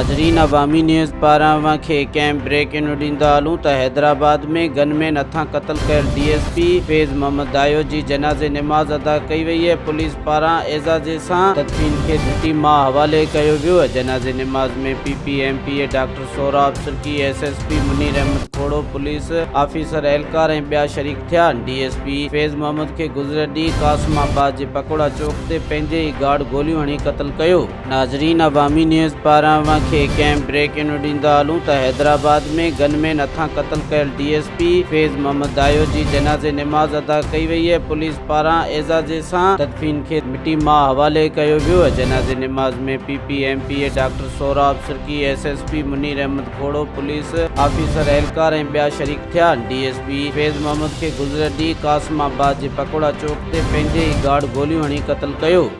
नाज़रीन, अवामी न्यूज़ पारां खे कंहिं ब्रेक इन ॾींदा हलूं त हैदराबाद में गनमैन हथां क़त्ल कयल DSP फैज़ मोहम्मद दायो जी जनाज़े नमाज़ अदा कई वई है। पुलिस पारां एज़ाज़े सां तदफ़ीन खे मिटी मां हवाले कयो वियो। जनाज़े नमाज़ में PPMPA doctor Sohrab Sirki, SSP Munir Ahmed Khoro, police officer एहलकार ऐं ॿिया शरीक थिया। DSP फैज़ मोहम्मद खे गुज़िरियल ॾींहुं कासिमाबाद जे पकोड़ा चौक ते पंहिंजे ई गार्ड गोलियूं हणी क़त्ल कयो। नाज़रीन, अवामी न्यूज़ पारां खे कंहिं ब्रेक इन ॾींदा हलूं त हैदराबाद में गनमैन हथां क़त्ल कयल DSP फैज़ मोहम्मद दायो जी जनाज़े नमाज़ अदा कई वई है। पुलिस पारां एज़ाज़े सां तदफ़ीन खे मिटी मां हवाले कयो वियो। जनाज़े नमाज़ में PPMPA doctor Sohrab Sirki, SSP Munir Ahmed Khoro, police officer एहलकार ऐं ॿिया शरीक थिया। DSP फैज़ मोहम्मद खे गुज़िरियल ॾींहुं कासिमाबाद जे पकोड़ा चौक ते पंहिंजे ई गार्ड गोलियूं हणी क़त्ल कयो।